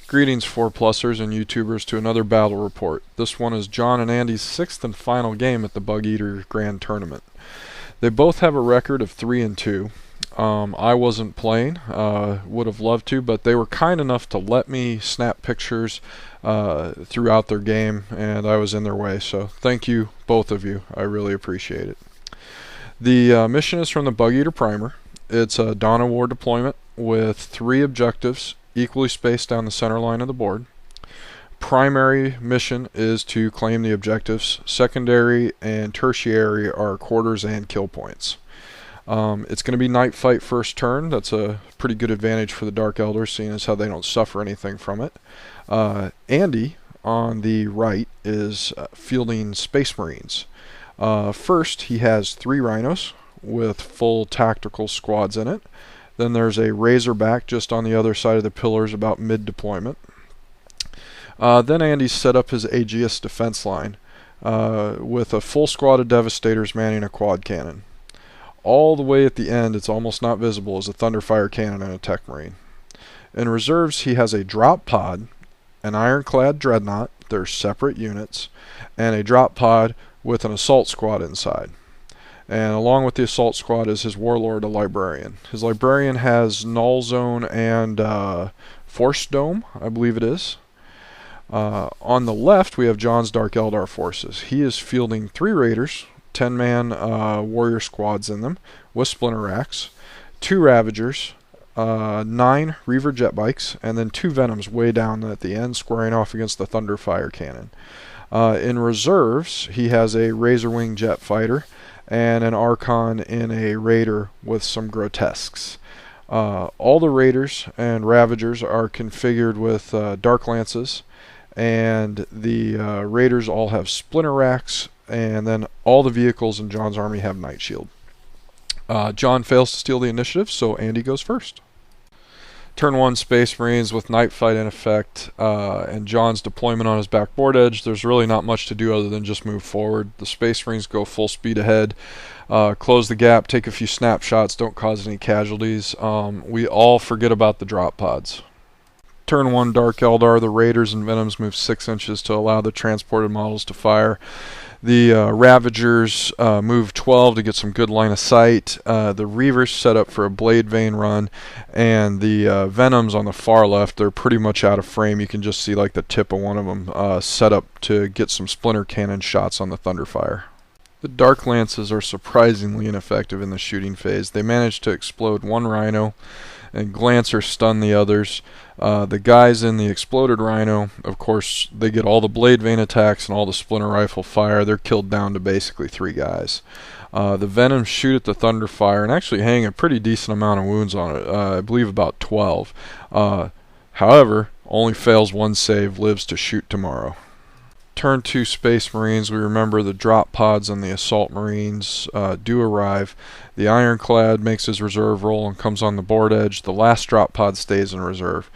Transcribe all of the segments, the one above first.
Greetings 4-plussers and YouTubers to another battle report. This one is John and Andy's 6th and final game at the Bugeater Grand Tournament. They both have a record of 3-2. I wasn't playing, would have loved to, but they were kind enough to let me snap pictures throughout their game, and I was in their way, so thank you, both of you. I really appreciate it. The mission is from the Bugeater Primer. It's a Dawn of War deployment with 3 objectives equally spaced down the center line of the board. Primary mission is to claim the objectives. Secondary and tertiary are quarters and kill points. It's going to be night fight first turn. That's a pretty good advantage for the Dark Eldar, seeing as how they don't suffer anything from it. Andy on the right is fielding Space Marines. First, he has 3 rhinos with full tactical squads in it. Then there's a Razorback just on the other side of the pillars about mid-deployment. Then Andy's set up his Aegis defense line with a full squad of Devastators manning a quad cannon. All the way at the end, it's almost not visible, is a Thunderfire cannon and a Tech Marine. In reserves, he has a drop pod, an Ironclad Dreadnought, they're separate units, and a drop pod with an assault squad inside. And along with the assault squad is his warlord, a librarian. His librarian has Null Zone and Force Dome, I believe it is. On the left, we have John's Dark Eldar forces. He is fielding 3 raiders, 10-man warrior squads in them, with splinter racks, 2 ravagers, 9 reaver jet bikes, and then 2 venoms way down at the end, squaring off against the Thunderfire cannon. In reserves, he has a Razorwing jet fighter and an Archon in a raider with some grotesques. All the raiders and ravagers are configured with dark lances, and the raiders all have splinter racks, and then all the vehicles in John's army have night shield. John fails to steal the initiative, so Andy goes first. Turn 1, Space Marines with night fight in effect, and John's deployment on his back board edge. There's really not much to do other than just move forward. The Space Marines go full speed ahead, close the gap, take a few snapshots, don't cause any casualties. We all forget about the drop pods. Turn 1, Dark Eldar, the Raiders and Venoms move 6 inches to allow the transported models to fire. The Ravagers move 12 to get some good line of sight. The Reavers set up for a blade vein run, and the Venoms on the far left, they're pretty much out of frame. You can just see like the tip of one of them set up to get some splinter cannon shots on the Thunderfire. The Dark Lances are surprisingly ineffective in the shooting phase. They manage to explode 1 Rhino and glance or stun the others. The guys in the exploded Rhino, of course, they get all the blade vein attacks and all the splinter rifle fire. They're killed down to basically 3 guys. The Venoms shoot at the Thunderfire and actually hang a pretty decent amount of wounds on it. I believe about 12. However, only fails 1 save, lives to shoot tomorrow. Turn 2, Space Marines. We remember the drop pods and the Assault Marines do arrive. The Ironclad makes his reserve roll and comes on the board edge. The last drop pod stays in reserve.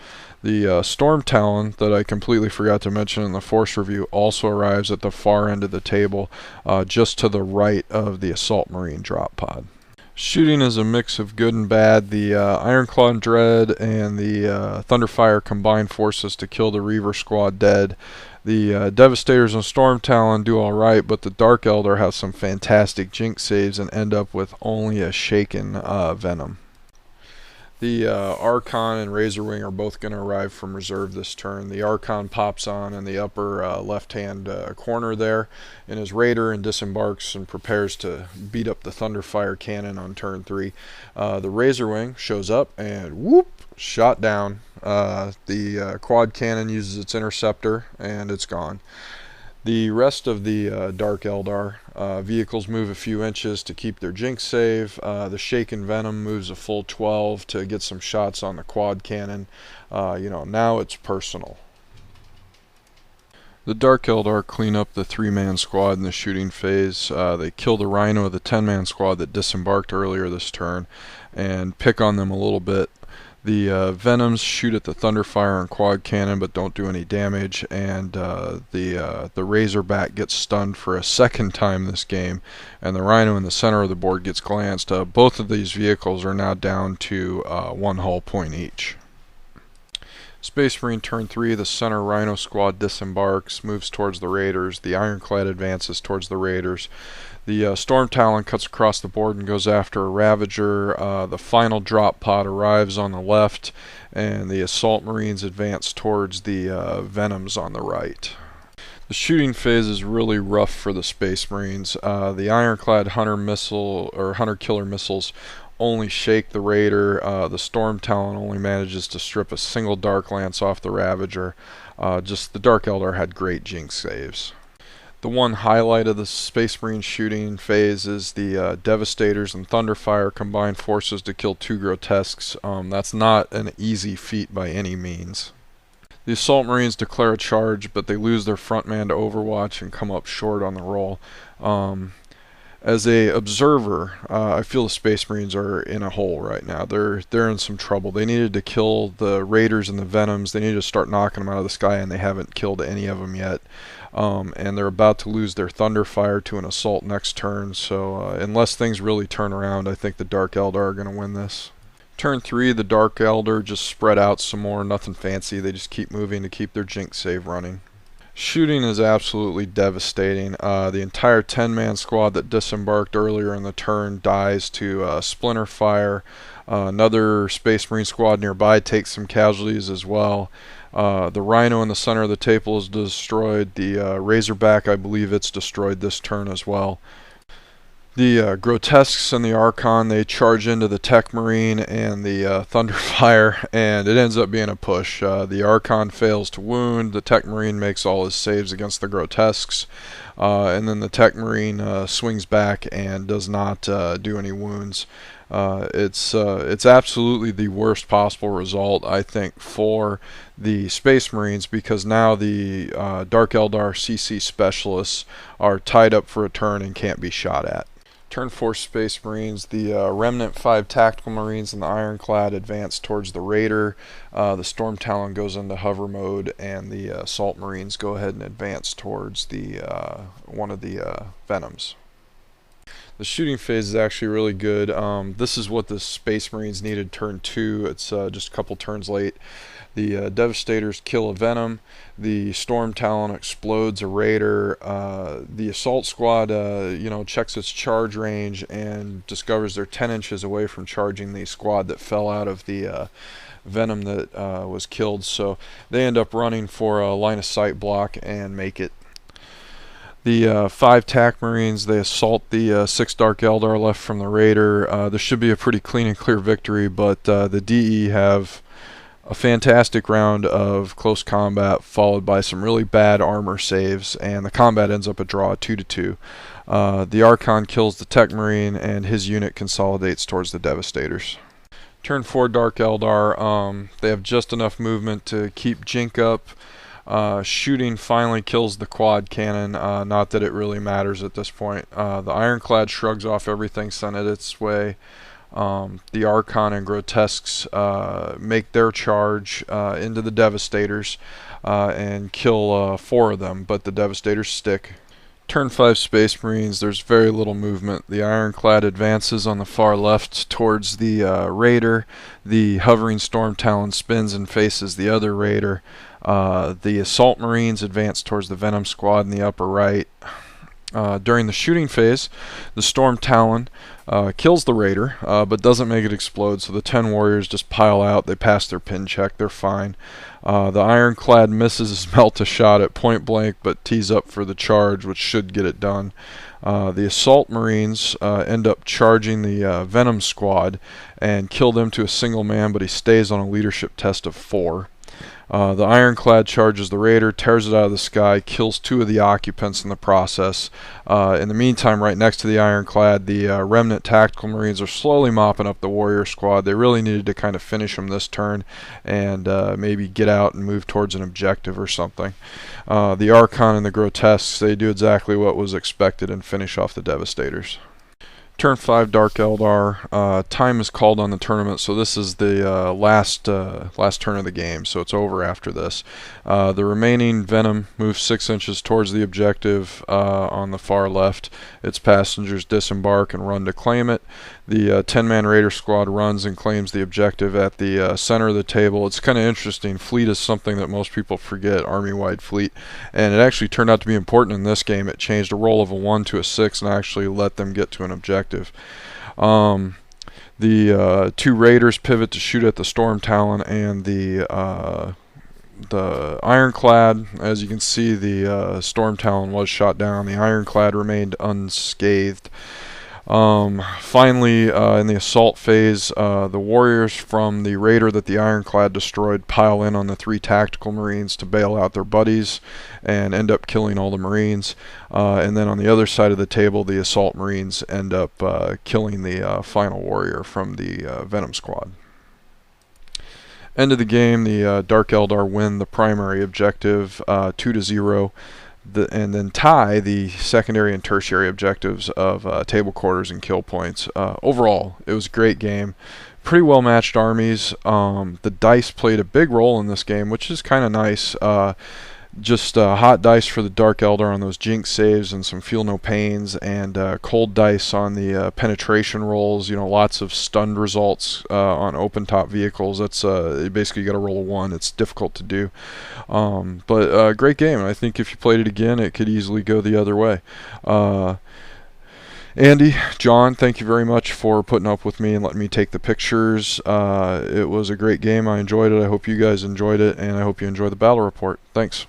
The Storm Talon, that I completely forgot to mention in the Force review, also arrives at the far end of the table, just to the right of the Assault Marine drop pod. Shooting is a mix of good and bad. The Ironclad Dread and the Thunderfire combine forces to kill the Reaver squad dead. The Devastators and Storm Talon do alright, but the Dark Eldar have some fantastic jinx saves and end up with only a shaken Venom. The Archon and Razorwing are both going to arrive from reserve this turn. The Archon pops on in the upper left-hand corner there in his Raider and disembarks and prepares to beat up the Thunderfire cannon on turn 3. The Razorwing shows up and whoop, shot down. The quad cannon uses its interceptor and it's gone. The rest of the Dark Eldar vehicles move a few inches to keep their jinx save. The Shaken Venom moves a full 12 to get some shots on the quad cannon. Now it's personal. The Dark Eldar clean up the 3-man squad in the shooting phase. They kill the Rhino of the 10-man squad that disembarked earlier this turn and pick on them a little bit. The Venoms shoot at the Thunderfire and quad cannon but don't do any damage, and the Razorback gets stunned for a second time this game, and the Rhino in the center of the board gets glanced. Both of these vehicles are now down to 1 hull point each. Space Marine turn 3, the center Rhino squad disembarks, moves towards the Raiders. The Ironclad advances towards the Raiders. The Storm Talon cuts across the board and goes after a Ravager. The final drop pod arrives on the left, and the Assault Marines advance towards the Venoms on the right. The shooting phase is really rough for the Space Marines. The Ironclad Hunter Killer missiles only shake the Raider. The Storm Talon only manages to strip a single Dark Lance off the Ravager. Just the Dark Eldar had great jinx saves. The one highlight of the Space Marine shooting phase is the Devastators and Thunderfire combine forces to kill 2 Grotesques. That's not an easy feat by any means. The Assault Marines declare a charge, but they lose their front man to Overwatch and come up short on the roll. As a observer, I feel the Space Marines are in a hole right now. They're in some trouble. They needed to kill the Raiders and the Venoms. They needed to start knocking them out of the sky, and they haven't killed any of them yet. And they're about to lose their Thunderfire to an assault next turn. So unless things really turn around, I think the Dark Eldar are going to win this. Turn 3, the Dark Eldar just spread out some more. Nothing fancy. They just keep moving to keep their Jinx save running. Shooting is absolutely devastating. The entire 10-man squad that disembarked earlier in the turn dies to splinter fire. Another Space Marine squad nearby takes some casualties as well. The Rhino in the center of the table is destroyed. The Razorback, I believe it's destroyed this turn as well. The Grotesques and the Archon, they charge into the Tech Marine and the Thunderfire, and it ends up being a push. The Archon fails to wound, the Tech Marine makes all his saves against the Grotesques, and then the Tech Marine swings back and does not do any wounds. It's absolutely the worst possible result, I think, for the Space Marines, because now the Dark Eldar CC specialists are tied up for a turn and can't be shot at. Turn 4 Space Marines, the Remnant 5 Tactical Marines and the Ironclad advance towards the Raider. The Storm Talon goes into hover mode, and the Assault Marines go ahead and advance towards the one of the Venoms. The shooting phase is actually really good. This is what the Space Marines needed turn 2. It's just a couple turns late. The Devastators kill a Venom. The Storm Talon explodes a Raider. The Assault Squad, checks its charge range and discovers they're 10 inches away from charging the squad that fell out of the Venom that was killed. So they end up running for a line of sight block and make it. The 5 TAC Marines, they assault the 6 Dark Eldar left from the Raider. This should be a pretty clean and clear victory, but the DE have a fantastic round of close combat followed by some really bad armor saves, and the combat ends up a draw 2-2. The Archon kills the Tech Marine, and his unit consolidates towards the Devastators. Turn 4 Dark Eldar, they have just enough movement to keep Jink up. Shooting finally kills the quad cannon, not that it really matters at this point. The Ironclad shrugs off everything sent it its way. The Archon and Grotesques make their charge into the Devastators and kill 4 of them, but the Devastators stick. Turn 5 Space Marines, there's very little movement. The Ironclad advances on the far left towards the Raider. The hovering Storm Talon spins and faces the other Raider. The Assault Marines advance towards the Venom Squad in the upper right. During the shooting phase, the Storm Talon kills the Raider, but doesn't make it explode, so the 10 warriors just pile out. They pass their pin check, they're fine. The Ironclad misses his melt shot at point blank, but tees up for the charge, which should get it done. The Assault Marines end up charging the Venom Squad and kill them to a single man, but he stays on a leadership test of 4. The Ironclad charges the Raider, tears it out of the sky, kills 2 of the occupants in the process. In the meantime, right next to the Ironclad, the Remnant Tactical Marines are slowly mopping up the Warrior Squad. They really needed to kind of finish them this turn and maybe get out and move towards an objective or something. The Archon and the Grotesques, they do exactly what was expected and finish off the Devastators. Turn 5 Dark Eldar, time is called on the tournament, so this is the last turn of the game, so it's over after this. The remaining Venom moves 6 inches towards the objective on the far left. Its passengers disembark and run to claim it. The 10-man Raider squad runs and claims the objective at the center of the table. It's kind of interesting. Fleet is something that most people forget, army-wide fleet, and it actually turned out to be important in this game. It changed a roll of a 1 to a 6 and actually let them get to an objective. The two Raiders pivot to shoot at the Storm Talon and the Ironclad. As you can see, the Storm Talon was shot down. The Ironclad remained unscathed. Finally, in the assault phase, the warriors from the Raider that the Ironclad destroyed pile in on the 3 tactical Marines to bail out their buddies and end up killing all the Marines. And then on the other side of the table, the assault Marines end up killing the final warrior from the Venom squad. End of the game, the Dark Eldar win the primary objective 2-0. And then tie the secondary and tertiary objectives of table quarters and kill points. Overall, it was a great game. Pretty well matched armies. The dice played a big role in this game, which is kind of nice. Just hot dice for the Dark Eldar on those jinx saves and some feel no pains, and cold dice on the penetration rolls. You know, lots of stunned results on open top vehicles. That's basically you got to roll a 1. It's difficult to do, but great game. I think if you played it again, it could easily go the other way. Andy, John, thank you very much for putting up with me and letting me take the pictures. It was a great game. I enjoyed it. I hope you guys enjoyed it, and I hope you enjoy the battle report. Thanks.